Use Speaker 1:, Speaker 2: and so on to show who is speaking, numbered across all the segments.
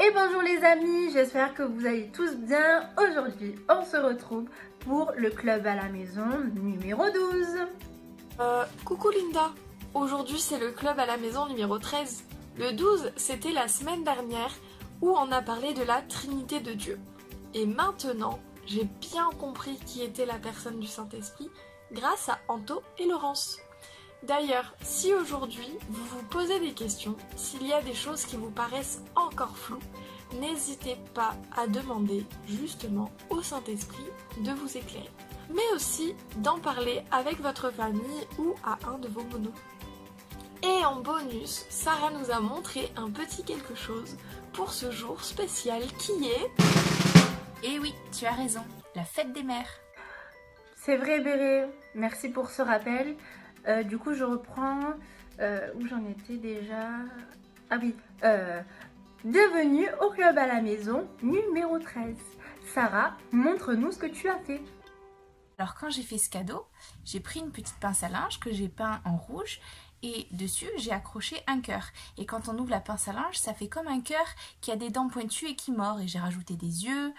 Speaker 1: Et bonjour les amis, j'espère que vous allez tous bien. Aujourd'hui, on se retrouve pour le club à la maison numéro 12.
Speaker 2: Coucou Linda, aujourd'hui c'est le club à la maison numéro 13. Le 12, c'était la semaine dernière où on a parlé de la Trinité de Dieu. Et maintenant, j'ai bien compris qui était la personne du Saint-Esprit grâce à Anto et Laurence. D'ailleurs, si aujourd'hui vous vous posez des questions, s'il y a des choses qui vous paraissent encore floues, n'hésitez pas à demander justement au Saint-Esprit de vous éclairer. Mais aussi d'en parler avec votre famille ou à un de vos monos. Et en bonus, Sarah nous a montré un petit quelque chose pour ce jour spécial qui est...
Speaker 3: Eh oui, tu as raison, la fête des mères.
Speaker 1: C'est vrai Béré, merci pour ce rappel. Du coup je reprends où j'en étais déjà. Ah oui, bienvenue au club à la maison numéro 13. Sarah, montre-nous ce que tu as fait.
Speaker 3: Alors quand j'ai fait ce cadeau, j'ai pris une petite pince à linge que j'ai peint en rouge et dessus j'ai accroché un cœur. Et quand on ouvre la pince à linge, ça fait comme un cœur qui a des dents pointues et qui mord. Et j'ai rajouté des yeux,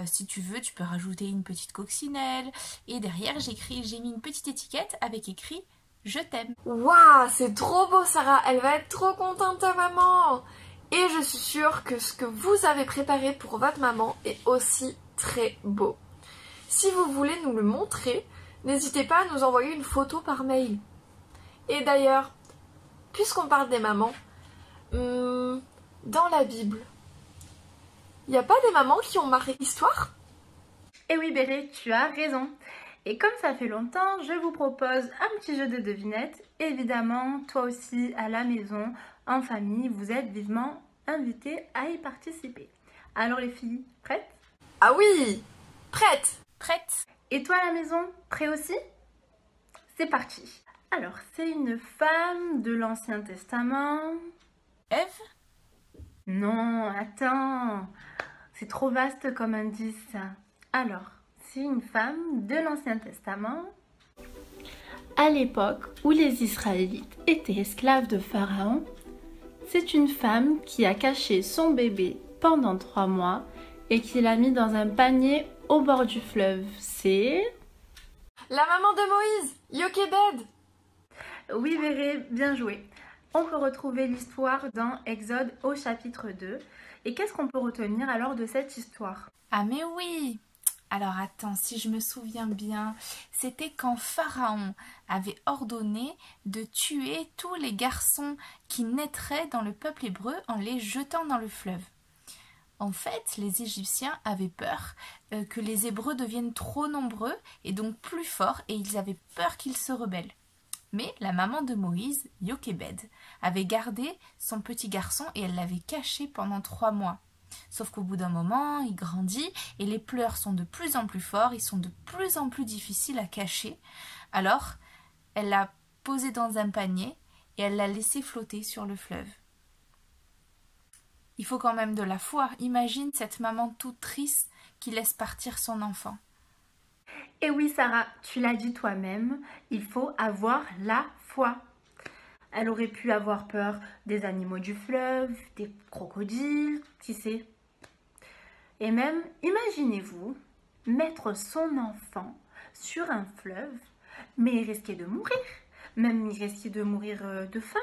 Speaker 3: si tu veux tu peux rajouter une petite coccinelle. Et derrière j'ai mis une petite étiquette avec écrit « Je t'aime ».
Speaker 2: Waouh, c'est trop beau Sarah, elle va être trop contente ta maman. Et je suis sûre que ce que vous avez préparé pour votre maman est aussi très beau. Si vous voulez nous le montrer, n'hésitez pas à nous envoyer une photo par mail. Et d'ailleurs, puisqu'on parle des mamans, dans la Bible, il n'y a pas des mamans qui ont marqué l'histoire?
Speaker 1: Eh oui Béré, tu as raison. Et comme ça fait longtemps, je vous propose un petit jeu de devinettes. Évidemment, toi aussi à la maison, en famille, vous êtes vivement invités à y participer. Alors les filles, prêtes?
Speaker 2: Ah oui, prête.
Speaker 3: Prête?
Speaker 1: Et toi à la maison, prêt aussi? C'est parti. Alors, c'est une femme de l'Ancien Testament.
Speaker 3: Ève?
Speaker 1: Non, attends. C'est trop vaste comme indice. Alors, c'est une femme de l'Ancien Testament. À l'époque où les Israélites étaient esclaves de Pharaon, c'est une femme qui a caché son bébé pendant 3 mois et qui l'a mis dans un panier au bord du fleuve. C'est...
Speaker 2: La maman de Moïse, Jochébed.
Speaker 1: Oui, Véré, bien joué. On peut retrouver l'histoire dans Exode au chapitre 2. Et qu'est-ce qu'on peut retenir alors de cette histoire?
Speaker 3: Ah mais oui! Alors attends, si je me souviens bien, c'était quand Pharaon avait ordonné de tuer tous les garçons qui naîtraient dans le peuple hébreu en les jetant dans le fleuve. En fait, les Égyptiens avaient peur que les Hébreux deviennent trop nombreux et donc plus forts et ils avaient peur qu'ils se rebellent. Mais la maman de Moïse, Jochébed, avait gardé son petit garçon et elle l'avait caché pendant 3 mois. Sauf qu'au bout d'un moment, il grandit et les pleurs sont de plus en plus forts, ils sont de plus en plus difficiles à cacher. Alors, elle l'a posé dans un panier et elle l'a laissé flotter sur le fleuve. Il faut quand même de la foi. Imagine cette maman toute triste qui laisse partir son enfant.
Speaker 1: Et oui Sarah, tu l'as dit toi-même, il faut avoir la foi. Elle aurait pu avoir peur des animaux du fleuve, des crocodiles, qui sait. Et même, imaginez-vous, mettre son enfant sur un fleuve, mais il risquait de mourir. Même il risquait de mourir de faim,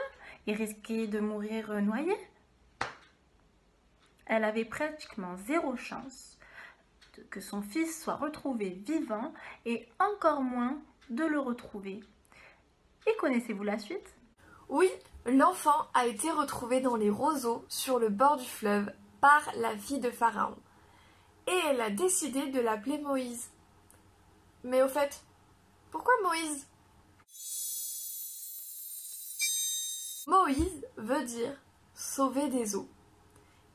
Speaker 1: il risquait de mourir noyé. Elle avait pratiquement 0 chance que son fils soit retrouvé vivant et encore moins de le retrouver. Et connaissez-vous la suite?
Speaker 2: Oui, l'enfant a été retrouvé dans les roseaux sur le bord du fleuve par la fille de Pharaon. Et elle a décidé de l'appeler Moïse. Mais au fait, pourquoi Moïse? Moïse veut dire sauver des eaux.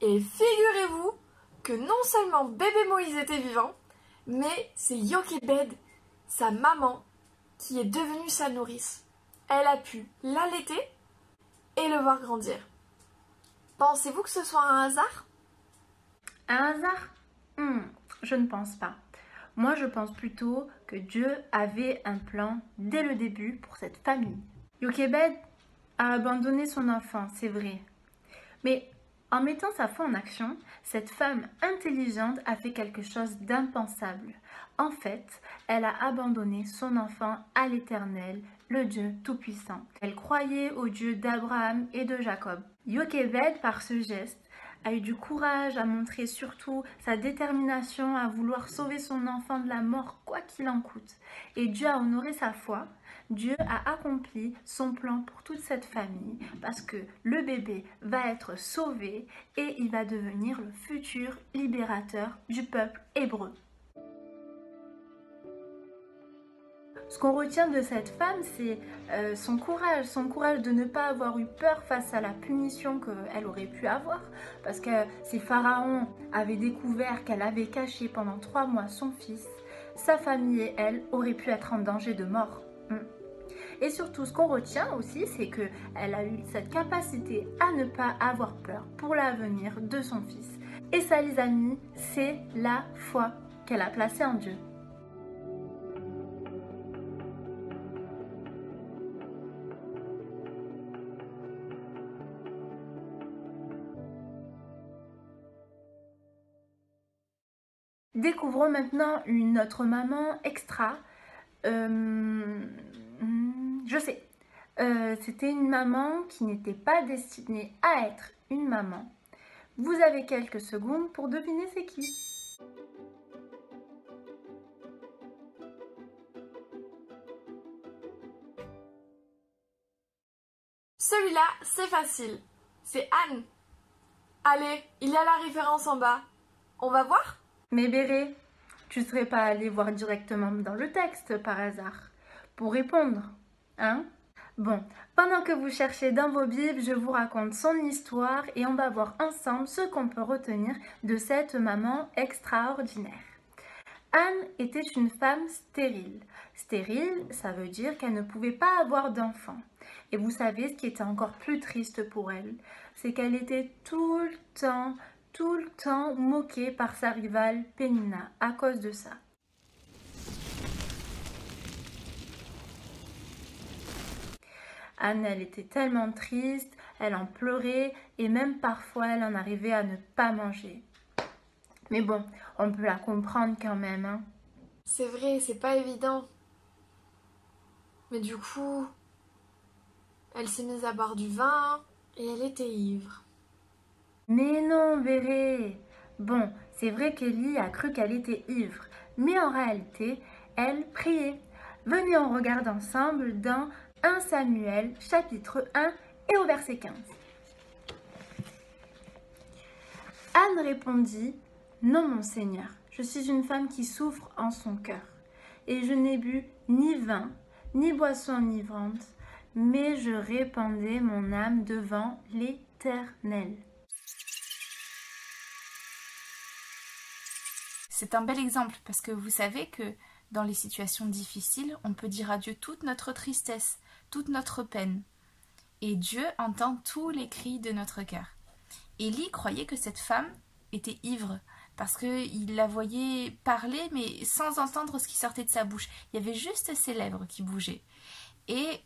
Speaker 2: Et figurez-vous que non seulement bébé Moïse était vivant, mais c'est Jochébed, sa maman, qui est devenue sa nourrice. Elle a pu l'allaiter et le voir grandir. Pensez-vous que ce soit un hasard?
Speaker 1: Un hasard? Je ne pense pas. Moi, je pense plutôt que Dieu avait un plan dès le début pour cette famille. Jochébed a abandonné son enfant, c'est vrai. Mais En mettant sa foi en action, cette femme intelligente a fait quelque chose d'impensable. En fait, elle a abandonné son enfant à l'Éternel, le Dieu Tout-Puissant. Elle croyait au Dieu d'Abraham et de Jacob. Jochebed, par ce geste, a eu du courage, a montré surtout sa détermination à vouloir sauver son enfant de la mort quoi qu'il en coûte. Et Dieu a honoré sa foi. Dieu a accompli son plan pour toute cette famille parce que le bébé va être sauvé et il va devenir le futur libérateur du peuple hébreu. Ce qu'on retient de cette femme, c'est son courage de ne pas avoir eu peur face à la punition qu'elle aurait pu avoir. Parce que si Pharaon avait découvert qu'elle avait caché pendant 3 mois son fils, sa famille et elle auraient pu être en danger de mort. Et surtout, ce qu'on retient aussi, c'est qu'elle a eu cette capacité à ne pas avoir peur pour l'avenir de son fils. Et ça, les amis, c'est la foi qu'elle a placée en Dieu. Découvrons maintenant une autre maman extra. Je sais, c'était une maman qui n'était pas destinée à être une maman. Vous avez quelques secondes pour deviner c'est qui.
Speaker 2: Celui-là, c'est facile. C'est Anne. Allez, il y a la référence en bas. On va voir ?
Speaker 1: Mais Béré, tu serais pas allé voir directement dans le texte par hasard pour répondre, hein? Bon, pendant que vous cherchez dans vos bibles, je vous raconte son histoire et on va voir ensemble ce qu'on peut retenir de cette maman extraordinaire. Anne était une femme stérile. Stérile, ça veut dire qu'elle ne pouvait pas avoir d'enfant. Et vous savez, ce qui était encore plus triste pour elle, c'est qu'elle était tout le temps moquée par sa rivale Pénina à cause de ça. Anne, elle était tellement triste, elle en pleurait et même parfois elle en arrivait à ne pas manger. Mais bon, on peut la comprendre quand même, hein.
Speaker 2: C'est vrai, c'est pas évident. Mais du coup, elle s'est mise à boire du vin et elle était ivre.
Speaker 1: Mais non, Véré. Bon, c'est vrai qu'Élie a cru qu'elle était ivre, mais en réalité, elle priait. Venez, on regarde ensemble dans 1 Samuel, chapitre 1 et au verset 15. Anne répondit, « Non, mon Seigneur, je suis une femme qui souffre en son cœur, et je n'ai bu ni vin, ni boisson enivrante, mais je répandais mon âme devant l'Éternel. »
Speaker 3: C'est un bel exemple parce que vous savez que dans les situations difficiles, on peut dire à Dieu toute notre tristesse, toute notre peine. Et Dieu entend tous les cris de notre cœur. Élie croyait que cette femme était ivre parce qu'il la voyait parler mais sans entendre ce qui sortait de sa bouche. Il y avait juste ses lèvres qui bougeaient. Et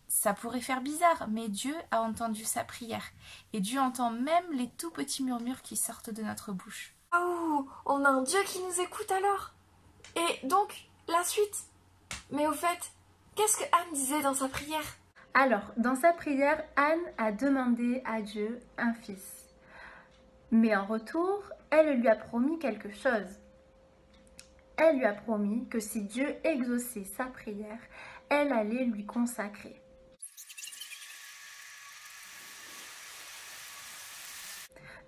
Speaker 3: ça pourrait faire bizarre, mais Dieu a entendu sa prière. Et Dieu entend même les tout petits murmures qui sortent de notre bouche.
Speaker 2: Oh, on a un Dieu qui nous écoute alors. Et donc, la suite. Mais au fait, qu'est-ce que Anne disait dans sa prière ?
Speaker 1: Alors, dans sa prière, Anne a demandé à Dieu un fils. Mais en retour, elle lui a promis quelque chose. Elle lui a promis que si Dieu exauçait sa prière, elle allait lui consacrer.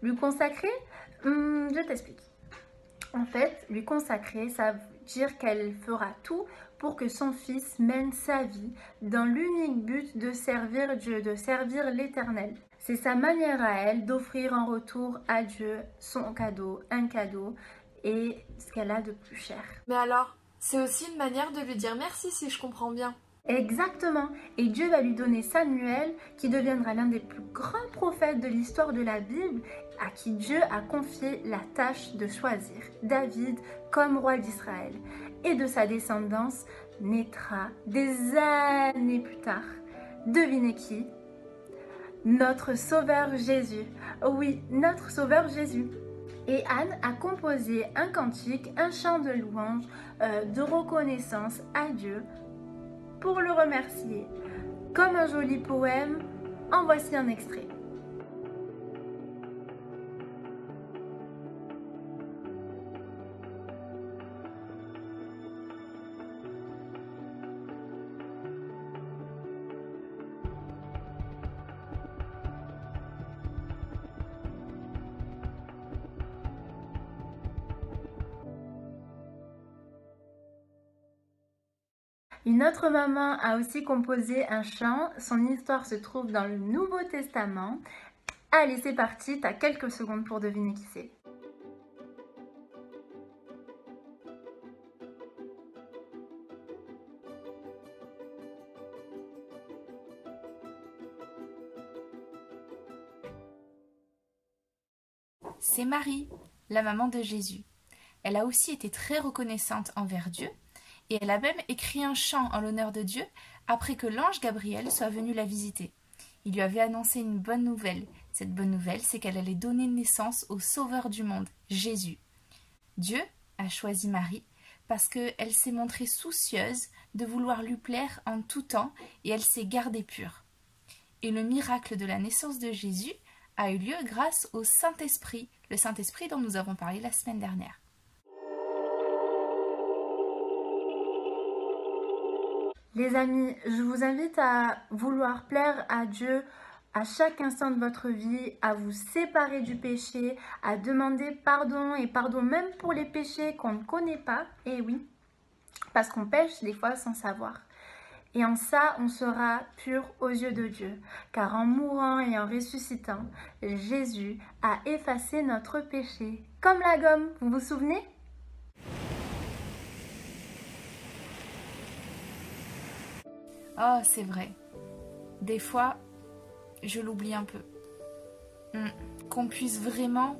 Speaker 1: Lui consacrer, je t'explique. En fait, lui consacrer, ça veut dire qu'elle fera tout pour que son fils mène sa vie dans l'unique but de servir Dieu, de servir l'Éternel. C'est sa manière à elle d'offrir en retour à Dieu son cadeau, un cadeau et ce qu'elle a de plus cher.
Speaker 2: Mais alors, c'est aussi une manière de lui dire merci si je comprends bien.
Speaker 1: Exactement. Et Dieu va lui donner Samuel, qui deviendra l'un des plus grands prophètes de l'histoire de la Bible, à qui Dieu a confié la tâche de choisir David comme roi d'Israël. Et de sa descendance naîtra des années plus tard. Devinez qui ? notre Sauveur Jésus. Oui, notre Sauveur Jésus. Et Anne a composé un cantique, un chant de louange, de reconnaissance à Dieu pour le remercier. Comme un joli poème, en voici un extrait. Une autre maman a aussi composé un chant. Son histoire se trouve dans le Nouveau Testament. Allez, c'est parti, t'as quelques secondes pour deviner qui c'est.
Speaker 3: C'est Marie, la maman de Jésus. Elle a aussi été très reconnaissante envers Dieu et elle a même écrit un chant en l'honneur de Dieu après que l'ange Gabriel soit venu la visiter. Il lui avait annoncé une bonne nouvelle. Cette bonne nouvelle, c'est qu'elle allait donner naissance au Sauveur du monde, Jésus. Dieu a choisi Marie parce qu'elle s'est montrée soucieuse de vouloir lui plaire en tout temps et elle s'est gardée pure. Et le miracle de la naissance de Jésus a eu lieu grâce au Saint-Esprit, le Saint-Esprit dont nous avons parlé la semaine dernière.
Speaker 1: Les amis, je vous invite à vouloir plaire à Dieu à chaque instant de votre vie, à vous séparer du péché, à demander pardon et pardon même pour les péchés qu'on ne connaît pas. Et oui, parce qu'on pêche des fois sans savoir. Et en ça, on sera pur aux yeux de Dieu, car en mourant et en ressuscitant, Jésus a effacé notre péché. Comme la gomme, vous vous souvenez ?
Speaker 3: Oh, c'est vrai. Des fois, je l'oublie un peu. Qu'on puisse vraiment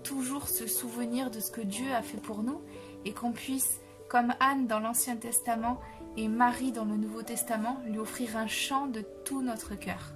Speaker 3: toujours se souvenir de ce que Dieu a fait pour nous et qu'on puisse, comme Anne dans l'Ancien Testament et Marie dans le Nouveau Testament, lui offrir un chant de tout notre cœur.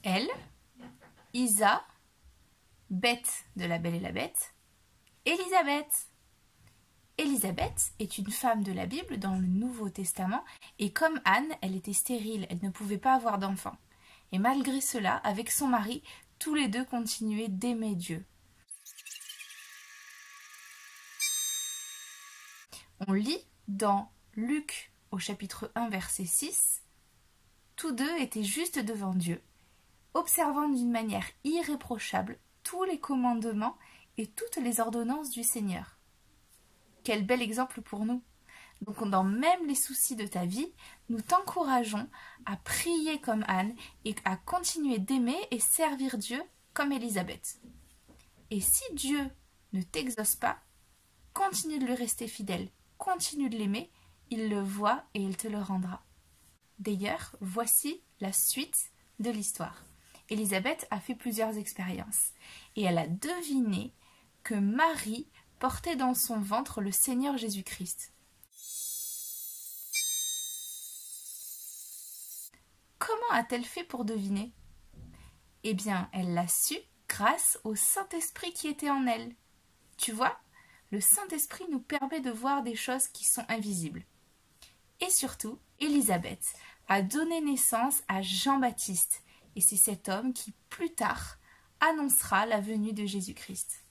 Speaker 3: Elle, Isa, Bête de La Belle et la Bête, Élisabeth. Élisabeth est une femme de la Bible dans le Nouveau Testament et comme Anne, elle était stérile, elle ne pouvait pas avoir d'enfant. Et malgré cela, avec son mari, tous les deux continuaient d'aimer Dieu. On lit dans Luc au chapitre 1 verset 6, « Tous deux étaient juste devant Dieu, observant d'une manière irréprochable tous les commandements et toutes les ordonnances du Seigneur. » Quel bel exemple pour nous! Donc dans même les soucis de ta vie, nous t'encourageons à prier comme Anne et à continuer d'aimer et servir Dieu comme Élisabeth. Et si Dieu ne t'exauce pas, continue de lui rester fidèle, continue de l'aimer, il le voit et il te le rendra. D'ailleurs, voici la suite de l'histoire. Élisabeth a fait plusieurs expériences et elle a deviné que Marie portait dans son ventre le Seigneur Jésus-Christ. Comment a-t-elle fait pour deviner? Eh bien, elle l'a su grâce au Saint-Esprit qui était en elle. Tu vois, le Saint-Esprit nous permet de voir des choses qui sont invisibles. Et surtout, Élisabeth a donné naissance à Jean-Baptiste, et c'est cet homme qui, plus tard, annoncera la venue de Jésus-Christ.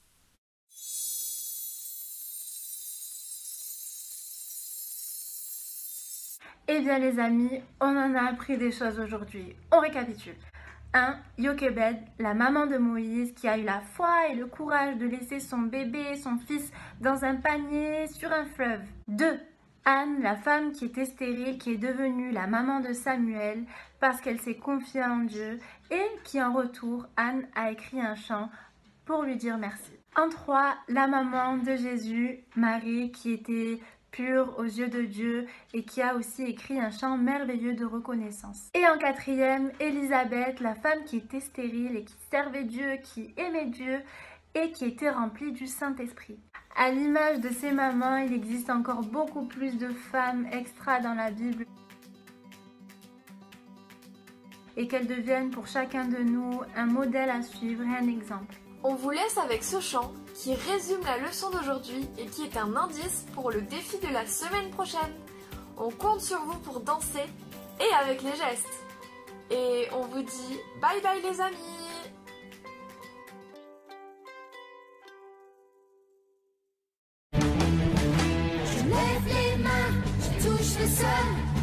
Speaker 1: Eh bien les amis, on en a appris des choses aujourd'hui. On récapitule. 1. Jochebed, la maman de Moïse, qui a eu la foi et le courage de laisser son bébé, son fils, dans un panier sur un fleuve. 2. Anne, la femme qui était stérile, qui est devenue la maman de Samuel parce qu'elle s'est confiée en Dieu et qui en retour, Anne a écrit un chant pour lui dire merci. En 3, la maman de Jésus, Marie, qui était pure aux yeux de Dieu et qui a aussi écrit un chant merveilleux de reconnaissance. Et en 4e, Élisabeth, la femme qui était stérile et qui servait Dieu, qui aimait Dieu et qui était remplie du Saint-Esprit. À l'image de ces mamans, il existe encore beaucoup plus de femmes extra dans la Bible et qu'elles deviennent pour chacun de nous un modèle à suivre et un exemple.
Speaker 2: On vous laisse avec ce chant qui résume la leçon d'aujourd'hui et qui est un indice pour le défi de la semaine prochaine. On compte sur vous pour danser et avec les gestes. Et on vous dit bye bye les amis!
Speaker 4: Le sol,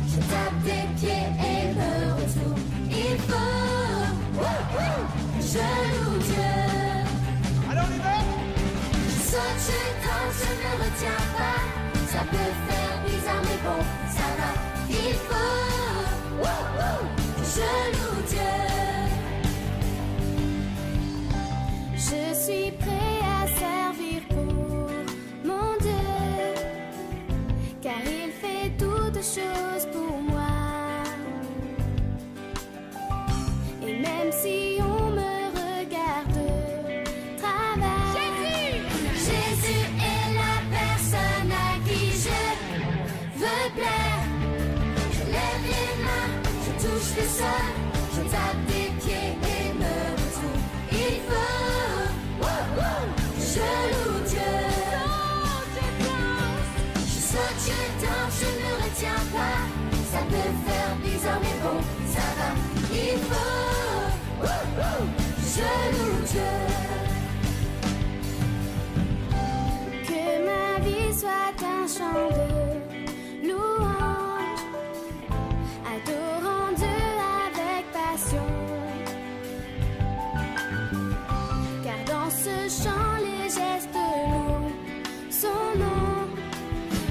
Speaker 4: je tape des pieds et me retourne. Il faut que je loue Dieu.
Speaker 5: Alors on y va?
Speaker 4: Je saute, je danse, je ne retiens pas. Ça peut faire bizarre mais bon, ça va. Il faut que je loue Dieu. Je suis prêt à servir pour mon Dieu, car il fait toutes choses pour moi. Et même si on me regarde travers, Jésus est la personne à qui je veux plaire. Je lève les mains, je touche le sol, je tape des pieds et me retourne. Il faut que je loue Dieu. Je saute, je danse, je ne retiens pas. Ça peut faire bizarre mais bon, ça va. Il faut que je loue Dieu. Que ma vie soit un chant de louange, adorant Dieu avec passion. Car dans ce chant les gestes louent son nom.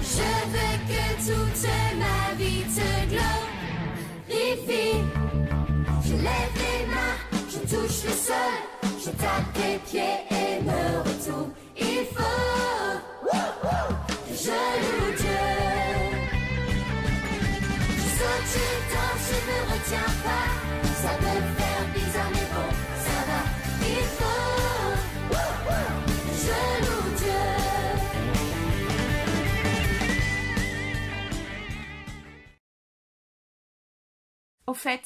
Speaker 4: Je veux que toute ma vie te glorifie. Je lève les mains, je touche le sol, je tape des pieds et me retourne. Il faut que je loue Dieu. Je saute, je danse, je ne retiens pas. Ça peut faire bizarre mais bon, ça va. Il faut que je loue Dieu.
Speaker 3: Au fait,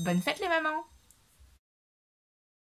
Speaker 3: bonne fête les mamans!